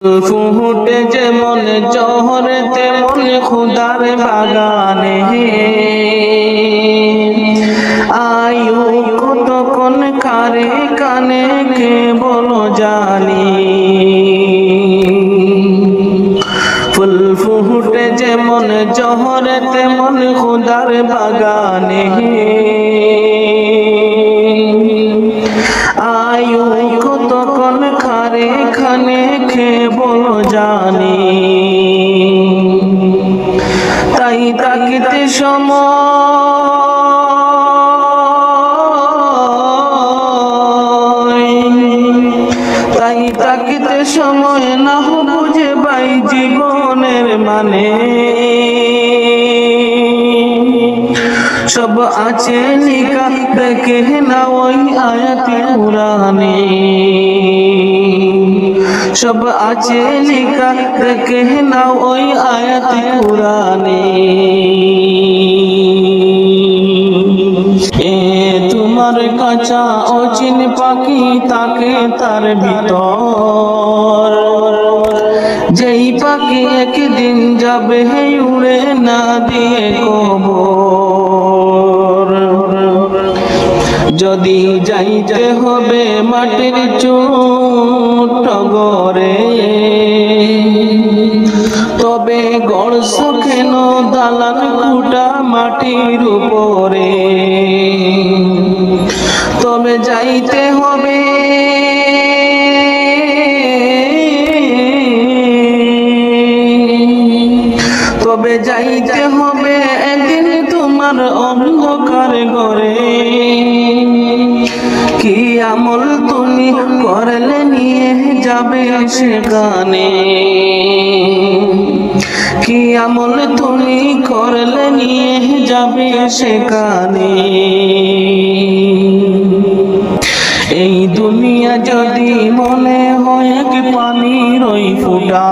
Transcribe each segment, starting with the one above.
ফুটে যেমন জহর তেমন খুদার বাগানে আয়ু কতক্ষণ কারে কানে কে বলো জানি ফুল ফুটে যেমন জহর তেমন খুদার বাগানে আয়ু কতক্ষণ কারে খানে কে বলো জানি তাই তাকিতে সময় না বুঝে পাই জীবনের মানে সব আছে লিখা দেখে না ওই আয়াতে কুরআনে সব আছে লিখা দেখে না ওই আয়াতে কুরআনে এ তোমার কাঁচা অচিন পাখি তাকে তার ভিতর যেই পাখি একদিন যাবে উড়ে না দিয়ে কবর যদি যাইতে হবে মাটির চুট গড়ে তবে গড়ছ কেন দালান কুটা মাটির উপরে তবে যাইতে হবে একদিন তোমার অন্ধকার ঘরে কি আমল তুমি করলে নিয়ে যাবে সেখানে কি আমল তুমি করলে নিয়ে যাবে সেখানে এই দুনিয়া যদি মনে হয় কি পানির ওই ফুটা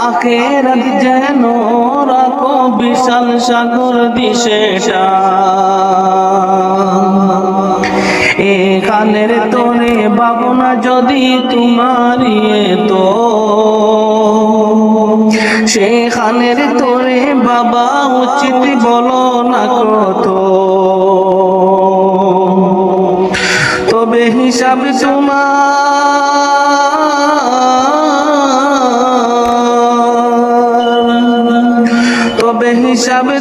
আখেরাত যেন রাখো বিশাল সাগর দিশেটা এখানের তোরে ভাবনা যদি তোমারই তো সেখানের তোরে বাবা উচিত বলো না কত তবে হিসাব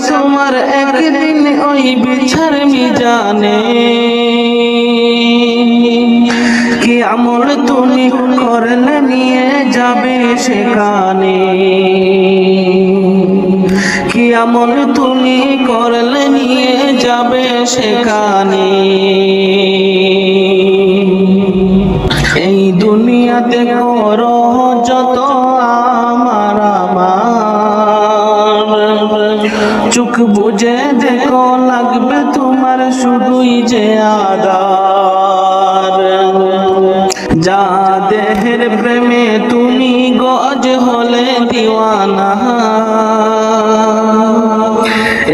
তোমার একদিন ওই বিচার মিজানে কি আমল তুমি করলে নিয়ে যাবে সেখানে কি আমল তুমি করলে নিয়ে যাবে সেখানে এই দুনিয়াতে করো যত আমার চোখ বুঝে দেখো লাগবে তোমার শুধুই যে আদার যা দেহের প্রেমে তুমি গজ হলে দিওয়ানা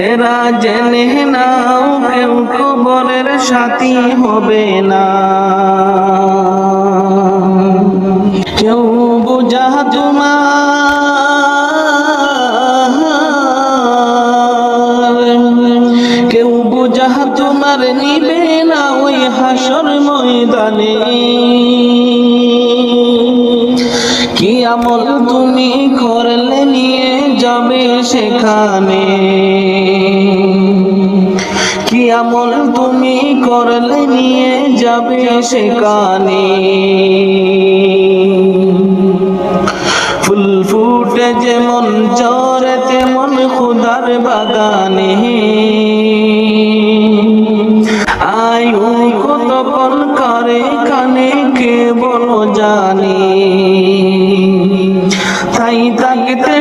এরা জেনে নাও কেউ কবরের সাথী হবে না কেউ বুঝা তোমার নিবে না ওই হাসর ময়দানে কি আমল তুমি করলে নিয়ে যাবে সেখানে কি আমল তুমি করলে নিয়ে যাবে সেখানে ফুল ফুটে যেমন ঝরে তেমন খুদার বাগানে আয়ু কতক্ষণ কারে কানে কে বলো জানি তাই তাকিতে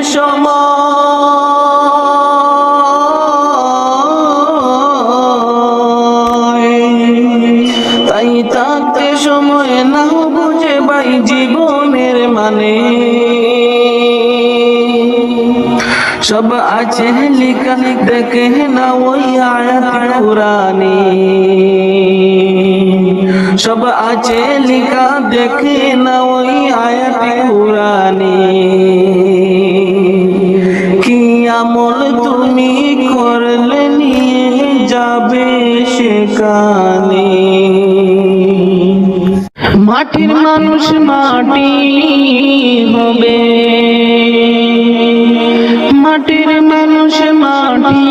সময় না বুঝে ভাই জীবনের মানে সব আছে লিখা দেখে না ওই আয়াত কুরআনে সব আছে লিখা দেখে না ওই আয়াতে কুরআনে কি আমল তুমি করলে নিয়ে যাবে সেখানে মাটির মানুষ মাটি হবে মাটির মানুষ মাটি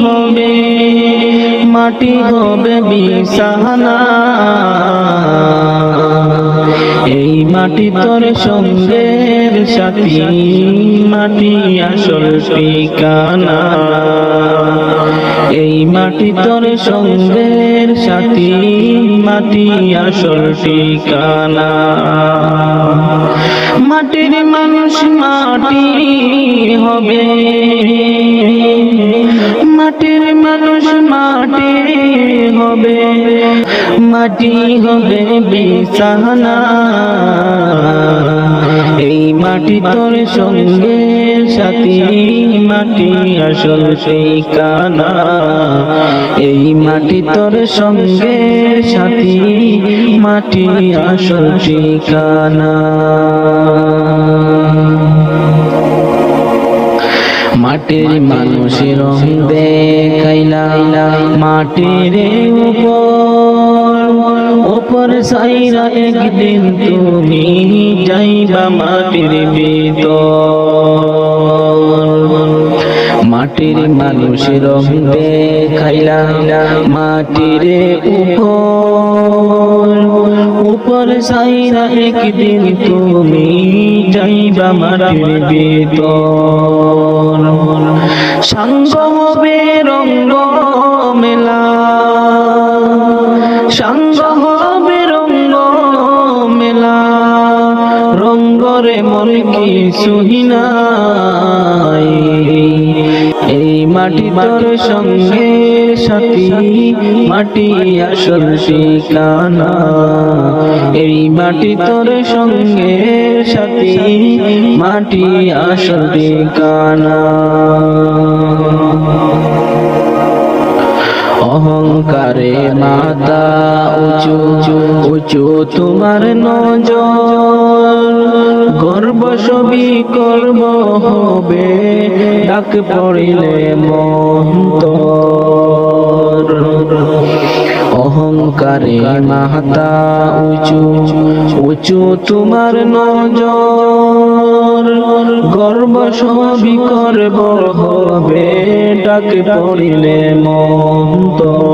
হবে মাটি হবে বিছানা এই মাটি তোর সঙ্গের সাথী মাটি আসল ঠিকানা এই মাটি তোর সঙ্গের সাথী মাটি আসল ঠিকানা মাটির মানুষ মাটি হবে মাটির মানুষ মাটি হবে মাটি হবে বিছানা এই মাটি তোর সঙ্গের সাথী মাটি আসল ঠিকানা এই মাটি তোর সঙ্গের সাথী মাটি আসল ঠিকানা মাটির মানুষের রং দেখাইলা মাটির উপর সাইরা একদিন তুমি যাইবা মাটির ভিতর মাটির মানুষের রং দেখাইলা মাটির উপর সাইরা একদিন তুমি যাইবা মাটির ভিতর সঙ্গ হবে রঙ্গ মেলা সঙ্গ হবে রঙ্গ মেলা রঙ্গরে মোর কিছুই নাই এই মাটি তোর সঙ্গে সাথী মাটি আসল ঠিকানা এই মাটি তোর সঙ্গে সাথী মাটি আসল ঠিকানা অহংকারে মাথা উঁচু উঁচু তোমার নজর গর্ব সবই করব হবে ডাক পড়িলে মন্তর অহংকারে মাথা উঁচু উঁচু তোমার নজর গর্ব সবই করব হবে ডাক পড়িলে মন্তর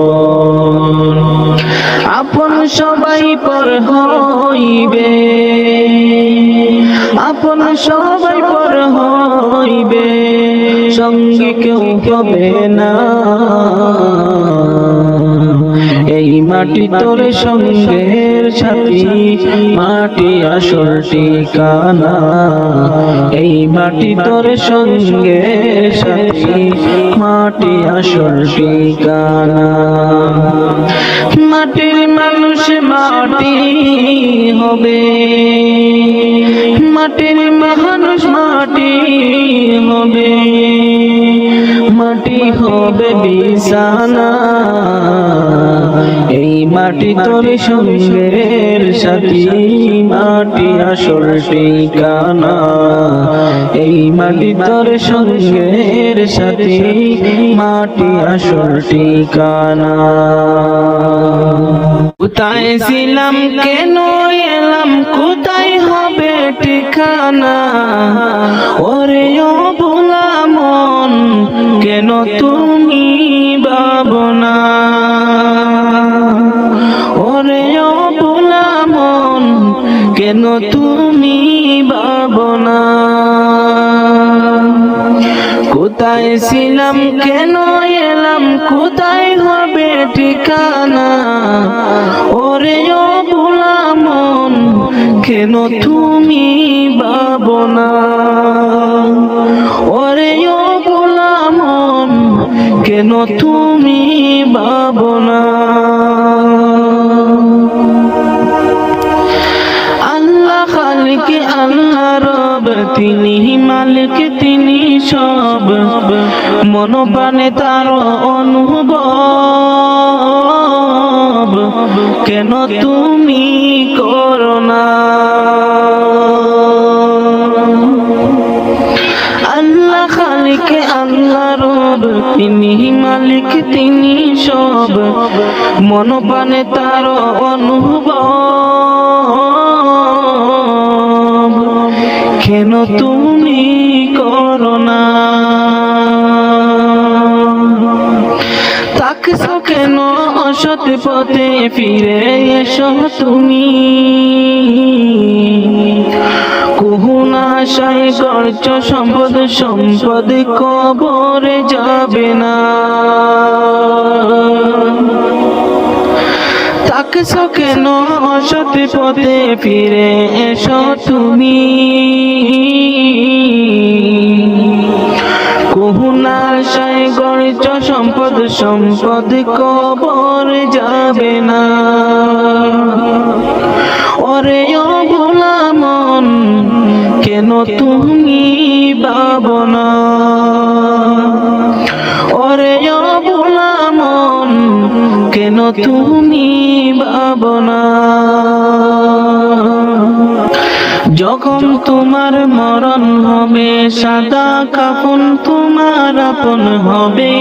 আপন সবাই পর হইবে আপন সবাই পর হইবে সঙ্গে কেউ হবে না এই মাটি তোর সঙ্গের সাথী মাটি আসল ঠিকানা এই মাটি তোর সঙ্গের সাথী মাটি আসল ঠিকানা মাটির মানুষ মাটি হবে মাটির মানুষ মাটি হবে মাটি হবে বিছানা এই মাটি তোর সঙ্গের সাথী মাটি আসল ঠিকানা এই মাটি তোর সঙ্গের সাথী মাটি আসল ঠিকানা কোথায় ছিলাম কেন এলাম কোথায় হবে ঠিকানা ওরে ও ভোলা মন কেন তুমি ভাবনা ওরে ও ভোলা মন কেন তুমি ভাবনা কোথায় ছিলাম কেন এলাম কোথায় হবে ঠিকানা ওরে ও ভোলা মন কেন তুমি ভাবনা ওরে ও ভোলা মন কেন তুমি ভাবনা আল্লাহ খালিক আল্লাহ রব তিনি মালিক তিনি সব মন প্রাণে তার অনুভব কেন তুমি করো না? আল্লাহ খালিক আল্লাহ রব, তিনি মালিক তিনি সব, মন প্রাণে তার অনুভব, কেন তুমি করো না? তাকছো কেন অসৎ পথে, ফিরে এসো তুমি। কুহুনা আশায় করছ সম্পদ, সম্পদ কবরে যাবে না। তাকছো কেন অসৎ পথে, ফিরে এসো তুমি। কুহুনা আশায় করছ সম্পদ, সম্পদ কবরে যাবে না। ওরে ও ভোলা মন, কেন তুমি ভাবো না? ওরে ও ভোলা মন, কেন তুমি ভাবো না? যখন তোমার মরণ হবে, সাদা কাফন তোমার আপন হবে।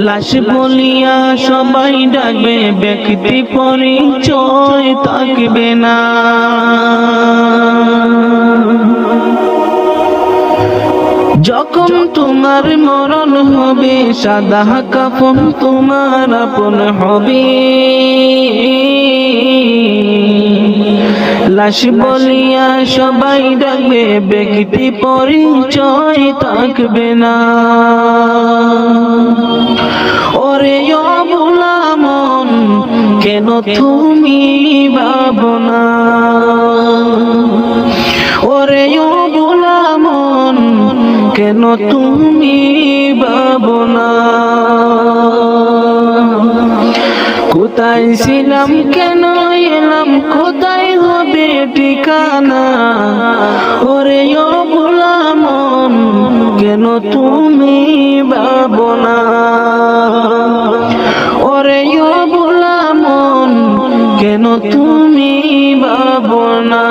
লাশ বলিয়া সবাই ডাকবে, ব্যক্তি পরিচয় থাকবে না। যখন তোমার মরণ হবে, সাদা কাফন তোমার আপন হবে। লাশ বলিয়া সবাই ডাকবে, ব্যক্তি পরিচয় থাকবে না। ওরে ও ভোলা মন, কেন তুমি ভাবো না? ওরে ও ভোলা মন, কেন তুমি ভাবো না? কোথায় ছিলাম কেন এলাম, কোথায় হবে ঠিকানা? ওরে ও ভোলা মন, কেন তুমি ভাবো না? ওরে ও ভোলা মন, কেন তুমি ভাবো না?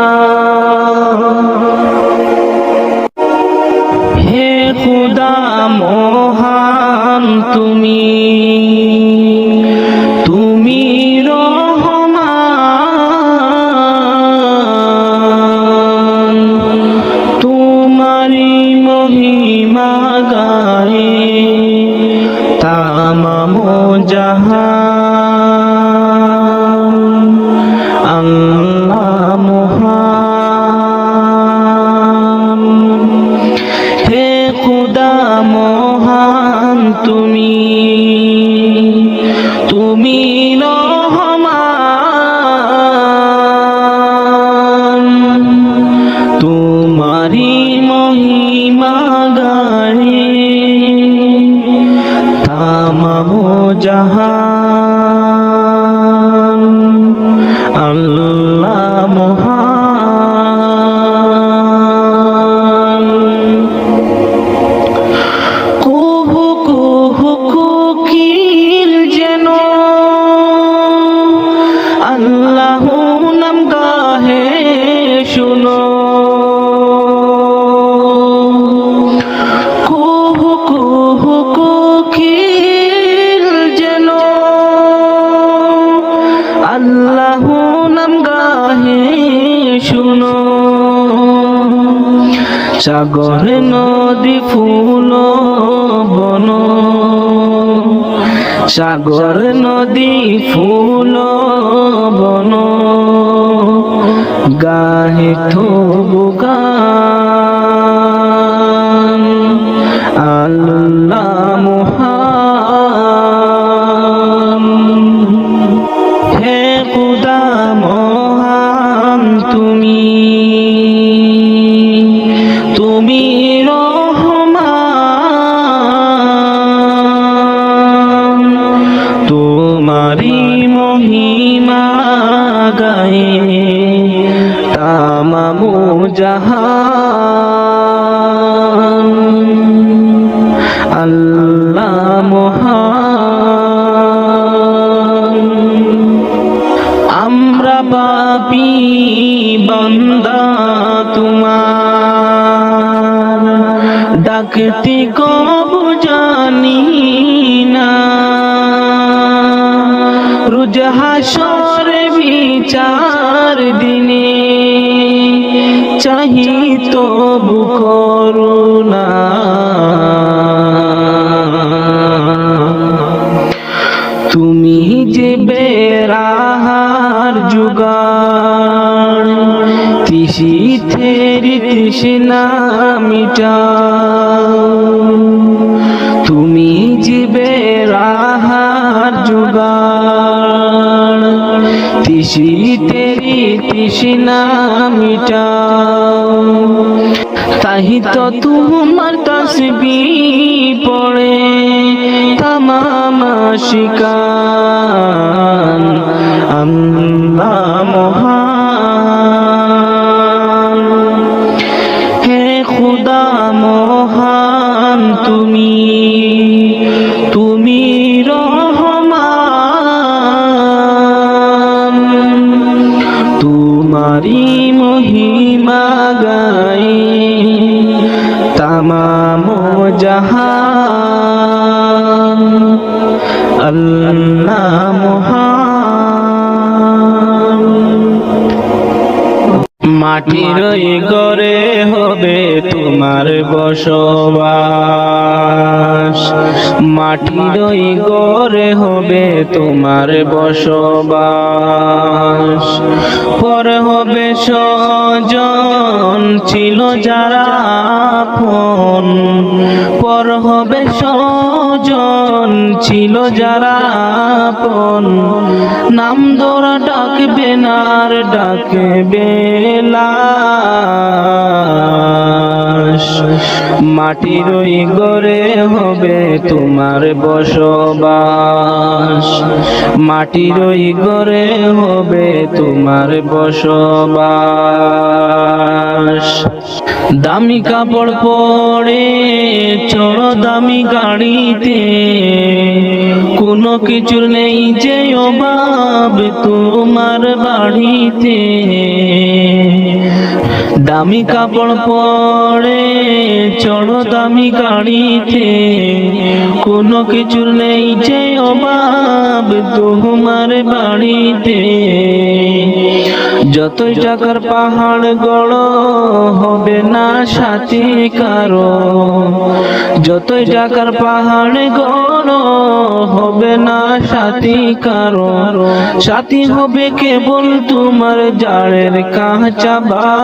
হে খুদা মহান তুমি, তুমি রহমান, তোমারি মহিমা গায়ে তামাম জাহান। আল্লাহ মহান, হে খুদা মহান তুমি, তুমি রহমান, তোমারি মহিমা গায়ে তামাম জাহান। আল্লাহ মহান। কুহু কুহু কোকিল যেন আল্লাহ নাম গাহে শুনো। কুহু কুহু কোকিল যেন আল্লাহ নাম গাহে শুনো। সাগর নদী ফুল বন, সাগর নদী ফুল বন, গাহে থবু গান। আল্লাহ মহান, হে খুদা মহান তুমি, তুমি রহমান, তোমারি মহিমা গায়ে তামাম জাহান। আল্লাহ মহান। পাপী বান্দা তোমার, ডাকতে কব জানি না, রোজ হাসর বিচার দিনে চাহি তবু করুণা। তুমি যে বেরাহার জুগাড়, তিসিথের তৃষ্ণা মিটাও। তুমি যে বেরাহার জুগাড়, তিসিথের তৃষ্ণা মিটাও। তাহি তো তোমার তাসবিহ পড়ে তামাম আশিকান, আল্লাহ মহান, হে খুদা মহান তুমি, তুমি রহমান। তোমারি মহিমা গাই তামাম জাহান, আল্লাহ মহান। মাটির ঘরে হবে তোমার বসবাস, মাটির ঘরে হবে তোমার বসবাস। পর হবে স্বজন ছিল যারা আপন, পর হবে স্বজন ছিল যারা আপন। নাম ধরা ডাকবে না আর ডাকবে লাশ, মাটির ওই ঘরে হবে তোমার বসবাস, মাটির ওই ঘরে হবে তোমার বসবাস। দামি কাপড় পরে চড়ো দামি গাড়িতে, কোনো কিছুর নেই যে অভাব তোমার বাড়িতে। দামি কাপড় পরে চড়ো দামি গাড়িতে, কোনো কিছুর নেই যে অভাব তোমার বাড়িতে। যতই টাকার পাহাড় গড় হবে না সাথী কারো, যতই টাকার পাহাড় গড় হবে না সাথী কারো। সাথী হবে কেবল তোমার জাড়ের কাঁচা বাস,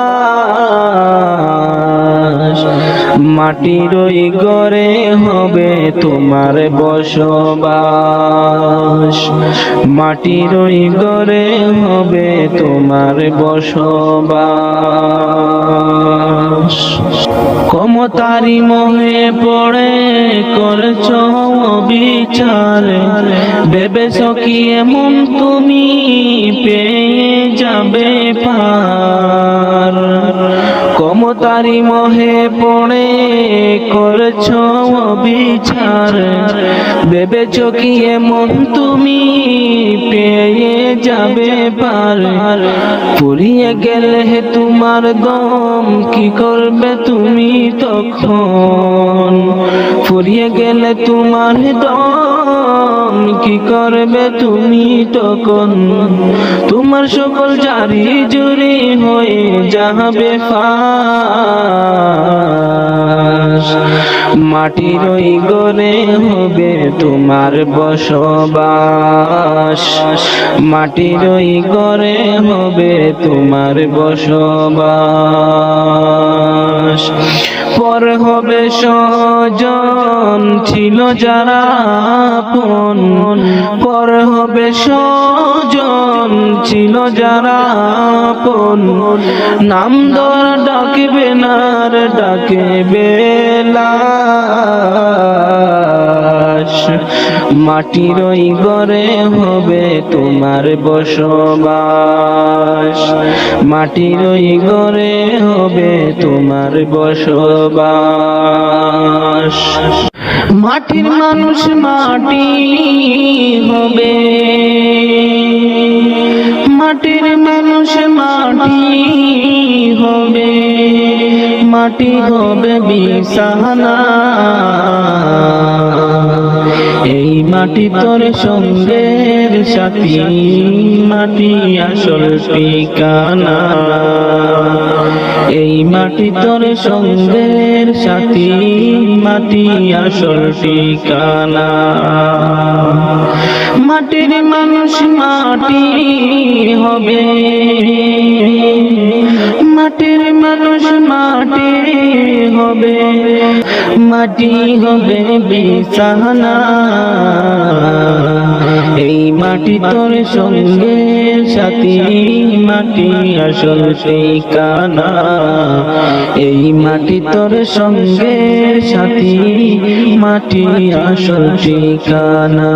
মাটির ওই ঘরে হবে তোমার বসবাস, মাটির ওই ঘরে হবে তোমার বসবাস। ক্ষমতারি মোহে পড়ে করছ বিচার, ভেবেছ কি এমন তুমি পেয়ে যাবে পার। ক্ষমতারি মোহে পড়ে করছ বিচার, ভেবেছ কি এমন তুমি পেয়ে যাবে পার। পুড়িয়ে গেলে তোমার দম কি করবে তুমি তখন, ফুরিয়ে গেলে তোমার দম কি করবে তুমি তখন। তোমার সকল জারি জুরি হয়ে যাবে ফাঁস, মাটির ওই ঘরে হবে তোমার বসবাস, মাটির ওই ঘরে হবে তোমার বসবাস। পর হবে স্বজন ছিল যারা আপন, পর হবে স্বজন ছিল যারা আপন। নাম ধরা ডাকবে না আর ডাকবে লাশ, মাটির ওই ঘরে হবে তোমার বসবাস, মাটির ওই ঘরে হবে তোমার বসবাস। মাটির মানুষ মাটি হবে, মাটির মানুষ মাটি হবে, মাটি হবে বিছানা। এই মাটি তোর সঙ্গের সাথী, মাটি আসল ঠিকানা। এই মাটি তোর সঙ্গের সাথী, মাটি আসল ঠিকানা। মাটির মানুষ মাটি হবে, মাটির মানুষ মাটি হবে, মাটি হবে বিছানা। এই মাটি তোর সঙ্গের সাথী, মাটি আসল ঠিকানা। এই মাটি তোর সঙ্গের সাথী, মাটি আসল ঠিকানা।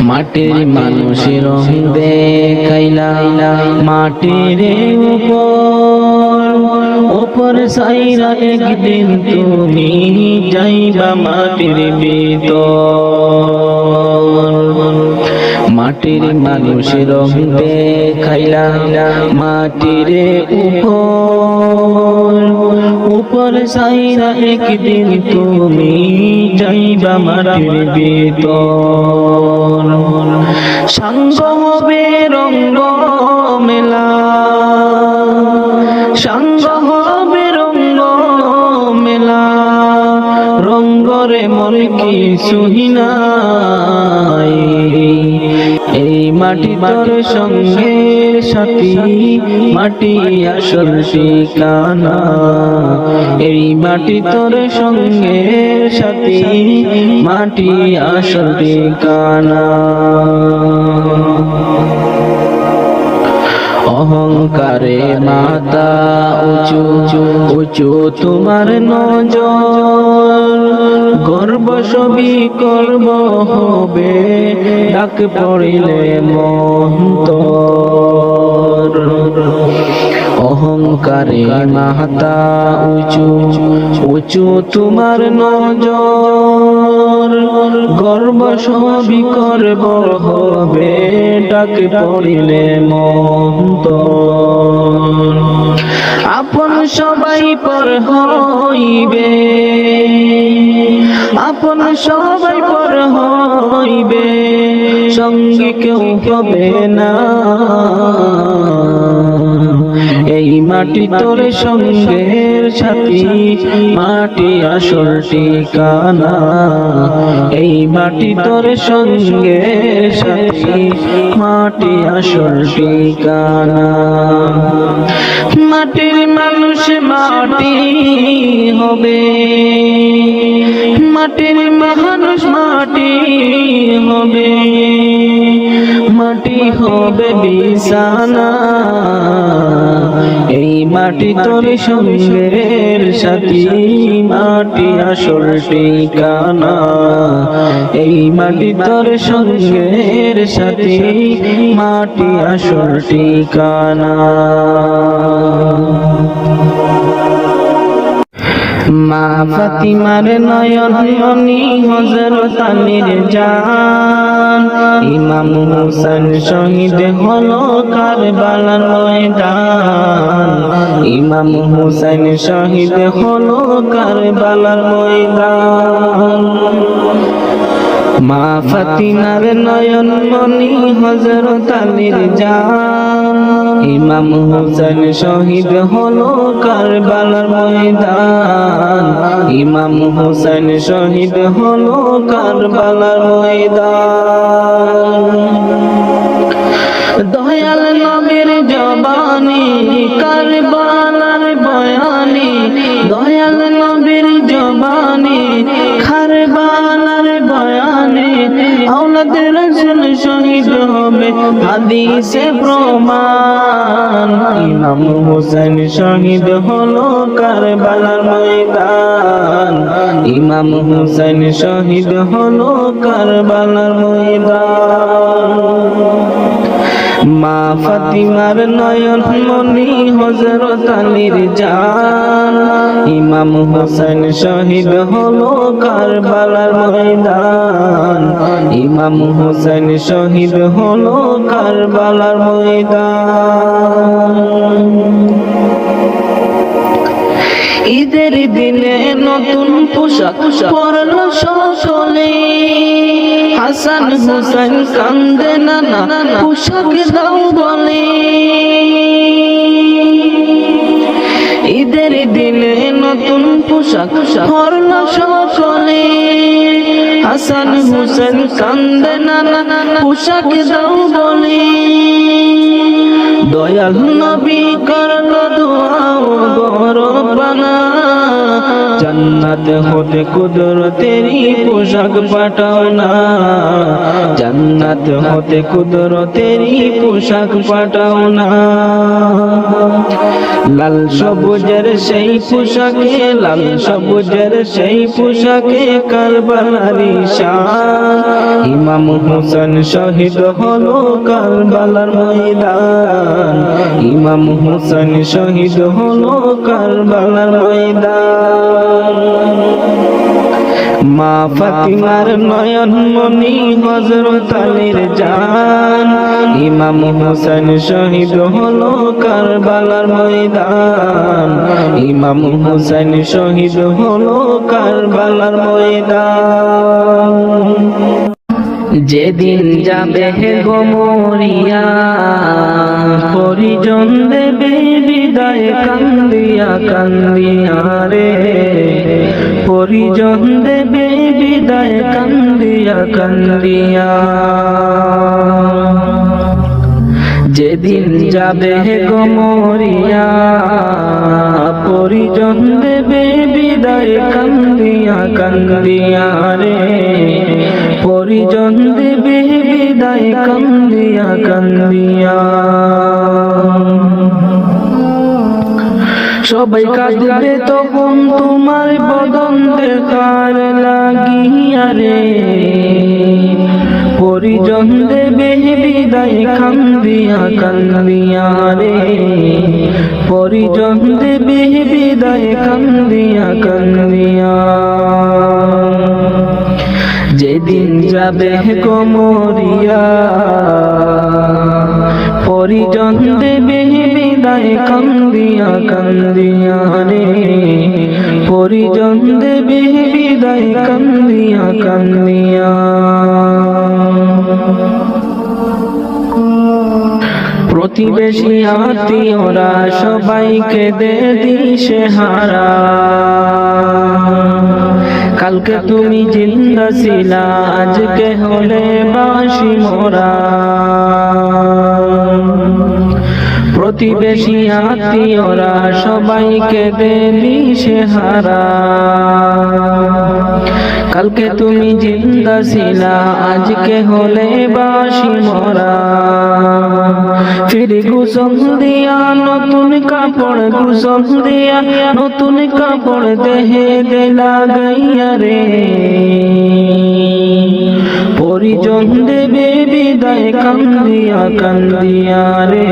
মাটির মানুষের রং দেখাইলা মাটির উপর সাইরা, একদিন তুমি যাইবা মাটির ভিতর। মাটির মানুষের রং দেখাইলা মাটির উপর সাইরা, একদিন তুমি যাইবা মাটির ভিতর। সাঙ্গ হবে রঙ্গ মেলা, সাঙ্গ হবে রঙ্গ মেলা। রঙ্গরে মন কিছুই নাই। এই মাটি তোর সঙ্গের সাথী, মাটি আসল ঠিকানা। এই মাটি তোর সঙ্গের সাথী, মাটি আসল ঠিকানা। অহংকারে মাথা উঁচু উঁচু তোমার নজর, গর্ব সবই করব হবে, ডাক পড়িলে মন্তর। অহংকারে মাথা উঁচু উঁচু তোমার নজর, গর্ব সবই করব হবে, ডাক পড়িলে মন্তর। আপন সবাই পর হইবে, আপন সবাই পর হইবে, সঙ্গে কেউ হবে না। এই মাটি তোর সঙ্গের সাথী, মাটি আসল ঠিকানা। এই মাটি তোর সঙ্গের সাথী, মাটি আসল ঠিকানা। মাটির মানুষ মাটি হবে, মাটির মানুষ মাটি হবে, মাটি হবে বিছানা। এই মাটি তোর সঙ্গের সাথী, মাটি আসল ঠিকানা। এই মাটি তোর সঙ্গের সাথী, মাটি আসল ঠিকানা। মা ফাতিমার নয়ন মনি হযরত আলীর জান, ইমাম হুসাইন শহীদ হলো কারবালার ময়দান। ইমাম হুসাইন শহীদ হলো কারবালার ময়দান। মা ফাতিমার নয়ন মনি হযরত আলীর জান, ইমাম হুসাইন শহীদ হলো কারবালার ময়দান। ইমাম হুসাইন শহীদ হলো কারবালার ময়দান। দয়াল নবীর জবানি কারবালার বয়ানি, দয়াল নবীর জবানি কারবালার বয়ানি। আওলাদ রাসূল শহীদ হবে হাদিসে প্রমাণ। ইমাম হুসাইন শহীদ হলো কারবালার ময়দান। ইমাম হুসাইন শহীদ হলো কারবালার ময়দান। মা ফাতিমার নয়ন মনি হযরত আলীর জান ইমাম হোসেন শহীদ হলো কারবালার ময়দান ইমাম হোসেন শহীদ হলো কারবালার ময়দান ঈদের দিনে নতুন পোশাক পরলো সকলে হাসান হোসেন কান্দে নানা পোশাক দাও বলে ঈদের দিনে নতুন পোশাক পরলো সকলে হাসান হোসেন কান্দে নানা পোশাক দাও বলে দয়াল নবী করলো দোয়া গরবানা জান্নাত হতে কুদরতেরই পোশাক পাঠাও না জান্নাত হতে কুদরতেরই পোশাক পাঠাও না লাল সবুজের সেই পোশাকে লাল সবুজের সেই পোশাকে কারবালারি শান ইমাম হোসেন শহীদ হলো কারবালার ময়দান ইমাম হোসেন শহীদ হলো কারবালার ময়দান মা ফাতিমার নয়ন মনি হযরত আলীর জান ইমাম হোসেন শহীদ হলো কারবালার ময়দান ইমাম হোসেন শহীদ হলো কারবালার ময়দান যেদিন যাবে গো মরিয়া পরিজন দেবে বিদায় কান্দিয়া কান্দিয়া রে পরিজন দেবে বিদায় কান্দিয়া কান্দিয়া যেদিন যাবে গো মরিয়া পরিজন দেবে বিদায় কান্দিয়া কান্দিয়া রে পরিজন দেবে বিদায় কান্দিয়া কান্দিয়া সবাই কাঁদবে তখন তোমার বদন দেখার লাগিয়া রে পরিজন দেবে বিদায় কান্দিয়া কান্দিয়া রে পরিজন দেবে বিদায় কান্দিয়া কান্দিয়া যেদিন যাবে গো মরিয়া পরিজন দেবে বিদায় কান্দিয়া কান্দিয়া রে পরিজন দেবে বিদায় কান্দিয়া কান্দিয়া প্রতিবেশী আত্মীয়রা সবাইকে দে দিশেহারা কালকে তুমি জিন্দা ছিলা আজকে হলে বাসি মোরা প্রতিবেশী আত্মীয়রা সবাইকে দে দিশেহারা কালকে তুমি জিন্দা ছিলা আজকে হলে বাসি মোরা ফিরে গোসল দিয়া নতুন কাপড় গোসল দিয়া নতুন কাপড় দেহে দে লাগাইয়া রে পরিজন দেবে বিদায় কান্দিয়া কান্দিয়া রে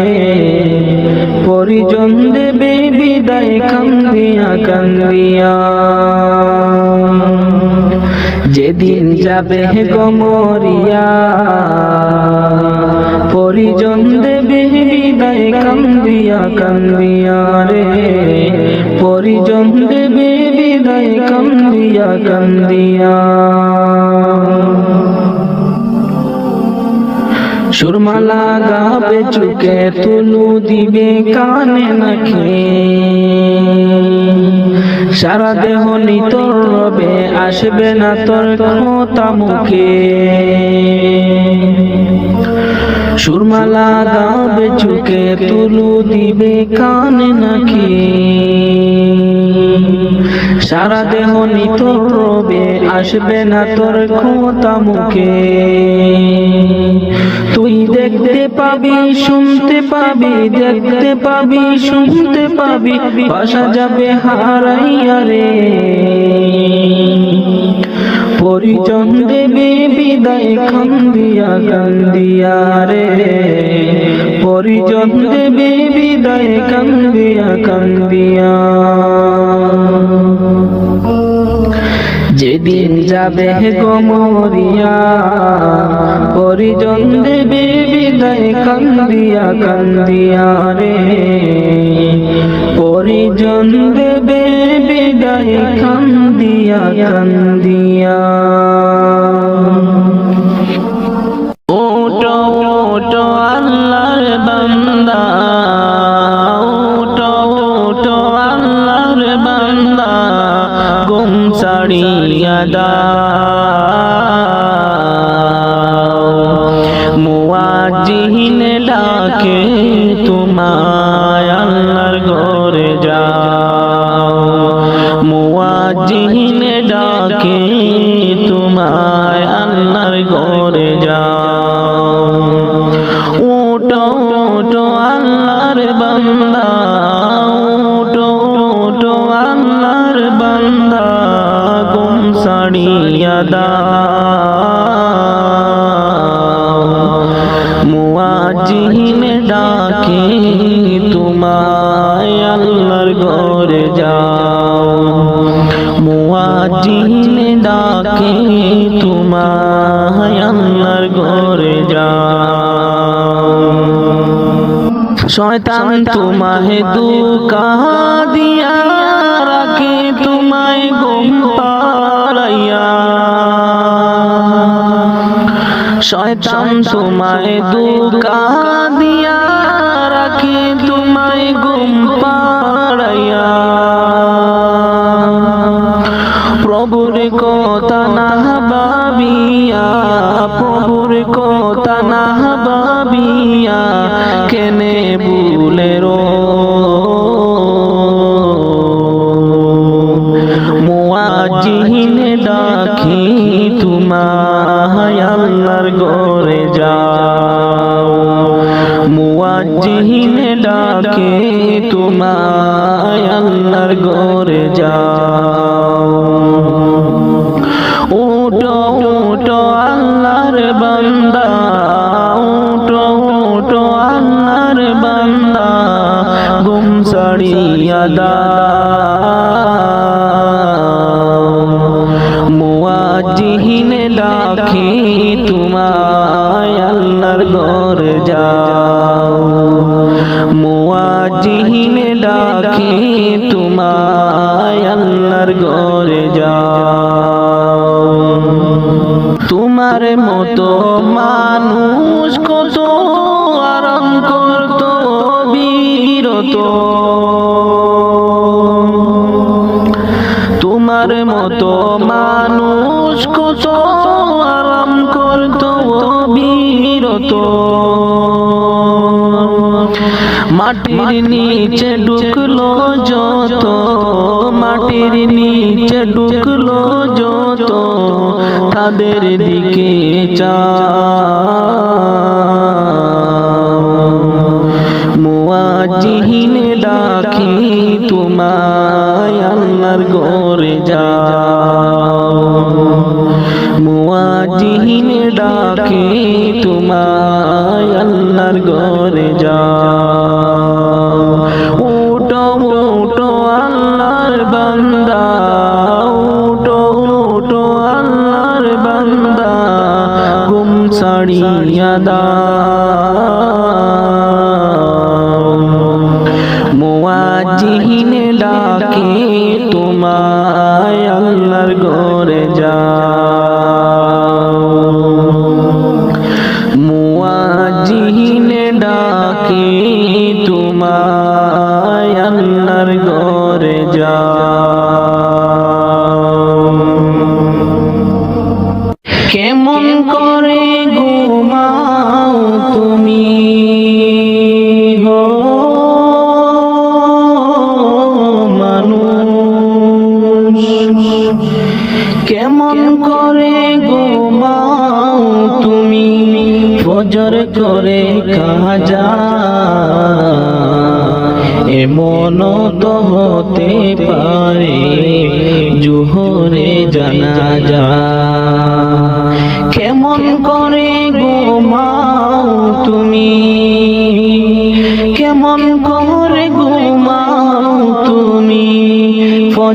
পরিজন দেবে বিদায় কান্দিয়া কান্দিয়া যেদিন যাবে গো মরিয়া পরিজন দেবে বিদায় কান্দিয়া কান্দিয়া রে পরিজন দেবে বিদায় কান্দিয়া কান্দিয়া সুরমালা গাবে চুকে তুলু দিবে কানে নাকে সারা দেহ নিতর রবে আসবে না তোর কথা মুখে সুরমালা গাবে চুকে তুলু দিবে কানে নাকি সারা দেহ নিতর রবে আসবে না তোর কথা মুখে তুই দেখতে পাবি শুনতে পাবি দেখতে পাবি শুনতে পাবি ভাষা যাবে হারাইয়া রে পরিজন দেবে বিদায় কান্দিয়া কান্দিয়া রে পরিজন দেবে বিদায় কান্দিয়া কান্দিয়া। যেদিন যাবে গো মরিয়া পরিজন দেবে বিদায় কান্দিয়া কান্দিয়া রে, পরিজন দেবে বিদায় কান্দিয়া কান্দিয়া। ওটো ওটো আল্লাহর বান্দা, ওটো ওটো আল্লাহর বান্দা, গুম ছাড়িয়া দাও। মুয়াজ্জিন ডাকে তোমায় আল্লাহর ঘরে যাও, মুয়াজ্জিন ডাকে তোমায় আল্লাহর ঘরে যাও। ওটো ওটো আল্লাহর বান্দা, ওটো ওটো আল্লাহর বান্দা, গুম ছাড়িয়া দাও। মুয়াজ্জিন ডাকে তোমায় আল্লাহর ঘরে যাও, মুয়াজ্জিন ডাকে তোমায় আল্লাহর ঘরে যাও। শয়তান তোমায় ধোঁকা দিয়া রাখে তোমায় ঘুম পাড়াইয়া, শয়তান তোমায় ধোঁকা দিয়া রাখে তোমায় ঘুম পাড়াইয়া। প্রভুর কথা না ভাবিয়া, প্রভুর কথা না ভাবিয়া কেনে ভুলে রো। মুয়াজ্জিন ডাকি তোমায় আল্লাহর ঘরে যাও, মুয়াজ্জিন ডাকে তোমায় আল্লাহর ঘরে যাও। ওটো ওটো আল্লাহর বান্দা, ওটো ওটো আল্লাহর বান্দা, গুম ছাড়িয়া দাও। মুয়াজ্জিন ডাকে তোমায় আল্লাহর ঘরে যাও, মুয়াজ্জিন ডাকে তোমায় আল্লাহর ঘরে যাও। তোমার মতো মানুষ কত আরাম করত বিরত, তোমার মতো মানুষ কত আরাম করত বিরত। মাটির নিচে ঢুকলো যত, মাটির নিচে ঢুকলো যত, তাদের দিকে চাও। মুয়াজ্জিন ডাকি তোমায় আল্লাহর ঘরে যাও, মুয়াজ্জিন ডাকে তোমায় আল্লাহর ঘরে যাও। ওটো ওটো আল্লাহর বান্দা, ওটো ওটো আল্লাহর বান্দা, গুম ছাড়িয়া দাও। মুয়াজ্জিন ডাকে তোমায় আল্লাহর ঘরে যাও, মুয়াজ্জিন ডাকে তোমায় আল্লাহর ঘরে যাও। কেমন করে ঘুমাও তুমি হো মানুষ, কেমন করে ঘুমাও তুমি ফজর করে কাজা। এমন তো হতে পারে জোহরে জানাজা। কেমন করে ঘুমাও তুমি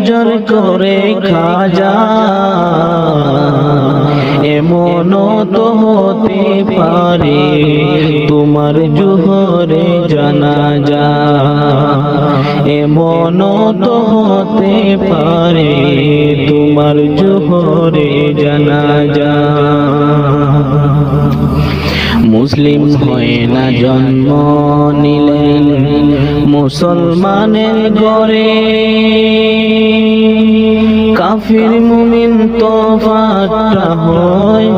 ফজর করে খাজা এমন তো হতে পারে তোমার জোহরে জানাজা এমন তো হতে পারে তোমার জোহরে জানাজা মুসলিম হয় না জন্ম নিলেন মুসলমানের ঘরে কাফির মুমিন তফাতটা হয়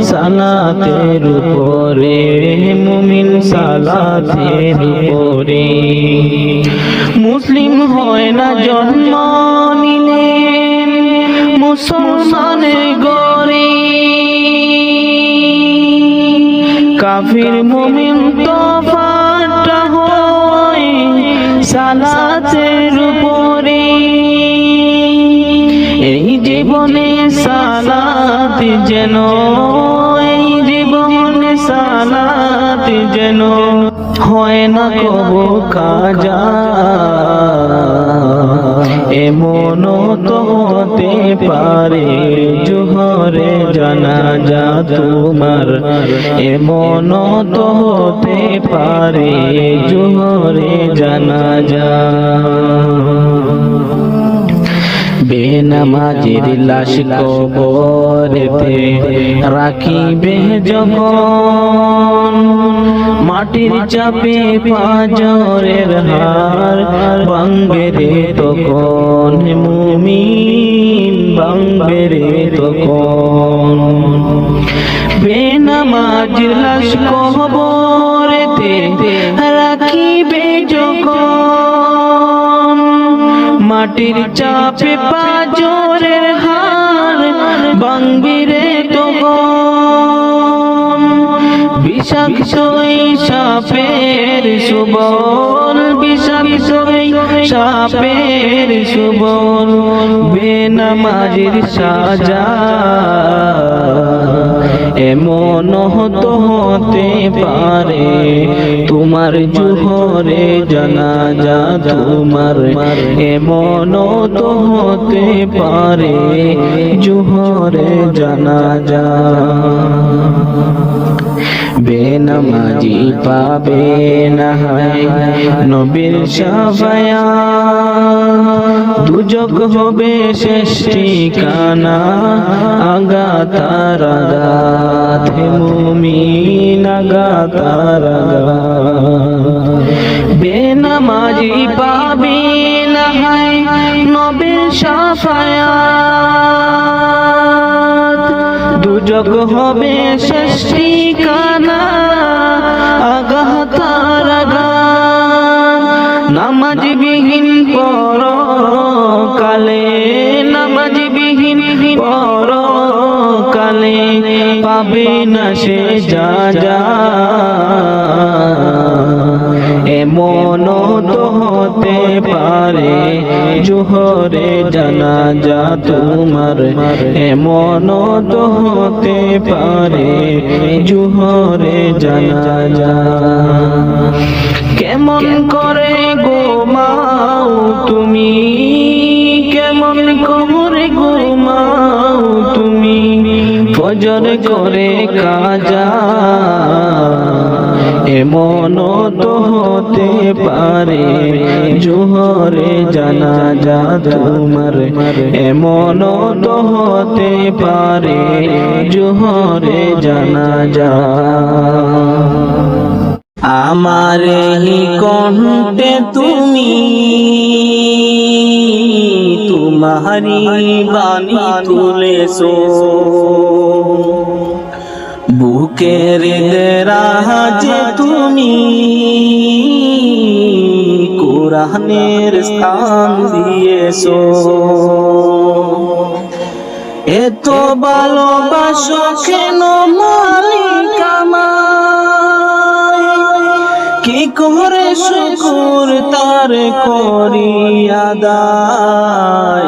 সালাতের উপরে মুমিন সালাতের উপরে মুসলিম হয় না জন্ম নিলেন মুসলমানের ঘরে কাফির মুমিন তফাতটা হয় সালাতের উপরে এই জীবনে সালাত যেন এই জীবনে সালাত যেন হয় না কবু কাজা এমন তো হতে পারে জোহরে জানাজা তোমার এমন তো হতে পারে জোহরে জানাজা বেনামাজির লাশ কবরেতে রাখিবে যখন মাটির চাপে পাঁজরের হার ভাঙবে রে তখন মুমিন ভাঙবে রে তখন বেনামাজির লাশ কবরেতে রাখিবে যখন মাটির চাপে পাঁজরের হার ভাঙবে রে তখন বিষাক্ত সাপের সুবল বিষাক্ত সাপের সুবল বেনামাজির সাজা এমন তো হতে পারে তোমার জোহরে জানাজা তোমার এমন তো হতে পারে জোহরে জানাজা বেনামাজি পাবে না নবীর শাফায়াত দুজক হবে শেষ ঠিকানা আগাতার আগাত হে মুমিন আগাতার আগাত বেনামাজি পাবে না নবীর শাফায়াত দুজক হবে শেষ ঠিকানা আগাতার আগাত নামাজ বিহীন পরকালে নামাজ বিহীন পরকালে পাবে না সে যা এমন তো হতে পারে জোহরে জানাজা তোমার এমন তো হতে পারে জোহরে জানাজা কেমন করে ঘুমাও তুমি কেমন করে ঘুমাও তুমি ফজর করে কাজা এমন তো হতে পারে জোহরে জানাজা তোমার এমন তো হতে পারে জোহরে জানাজা আমার হি কণ্ঠে তুমি তোমারি বাণী তুলেছো বুকের দেরাজে তুমি কোরআনের স্থান দিয়েছো এত ভালোবাসো কেন মালিক আমায় কি করে শুকর তার করি আদায়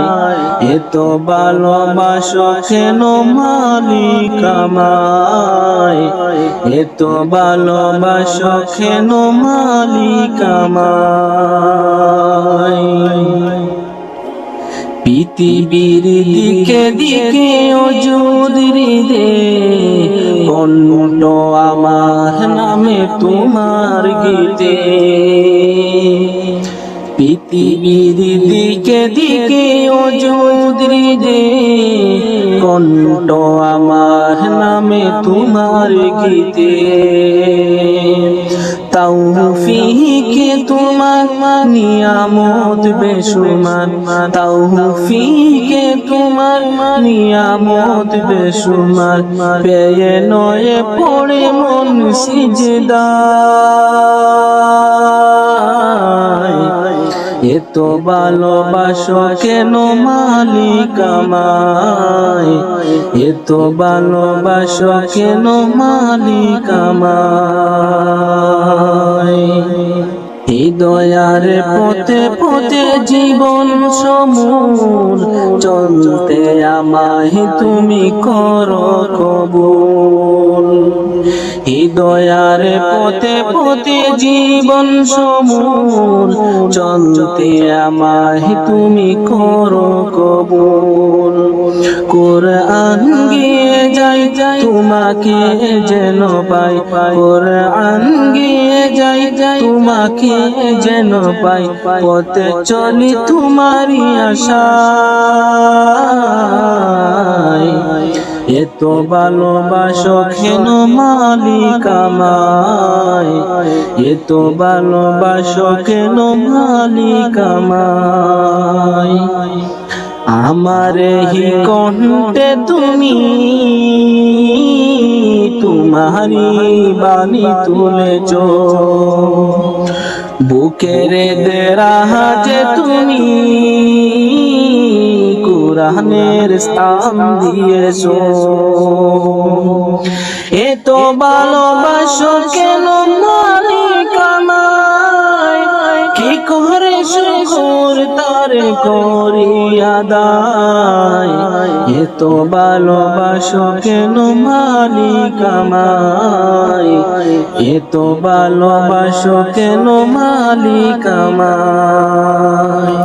এত ভালোবাসো কেন মালিক আমায় এত ভালোবাসো কেন মালিক আমায় পৃথিবীর দিকে দিকে ওজুদ হৃদে কণ্ঠ আমার নামে তোমার গীতে পৃথিবীর দিকে দিকে ওজুদ হৃদে কণ্ঠ আমার নামে তোমার গীতে তৌফিকে তোমার নিয়ামত বেশুমার তৌফিকে তোমার নিয়ামত বেশুমার পেয়ে নয়ে পড়ে মন সিজদায় এত ভালোবাসো কেন মালিক আমায় এত ভালোবাসো কেন মালিক আমায় হৃদয়ার পথে পথে জীবন সমূল চলতে আমায় তুমি করো কবুল হৃদয়ার পথে পথে জীবন সমূল চলতে আমায় তুমি করো কবুল কোরআন গিয়ে যাই তোমাকে যেন পাই কোরআন গিয়ে যাই তোমাকে যেন পাই পথে চলি তোমারই আশায় এত ভালোবাসো কেন মালিক আমায় এত ভালোবাসো কেন মালিক আমায় আমার হি কণ্ঠে তুমি তোমারি বাণী তুলেছ বুকের দেরাজে তুমি কুরআনের স্থান দিয়েছো এত ভালোবাসো কেন মালিক আমায় কি করে শুকর তার করি আদায় এত ভালোবাসো কেন মালিক আমায় এত ভালোবাসো কেন মালিক আমায়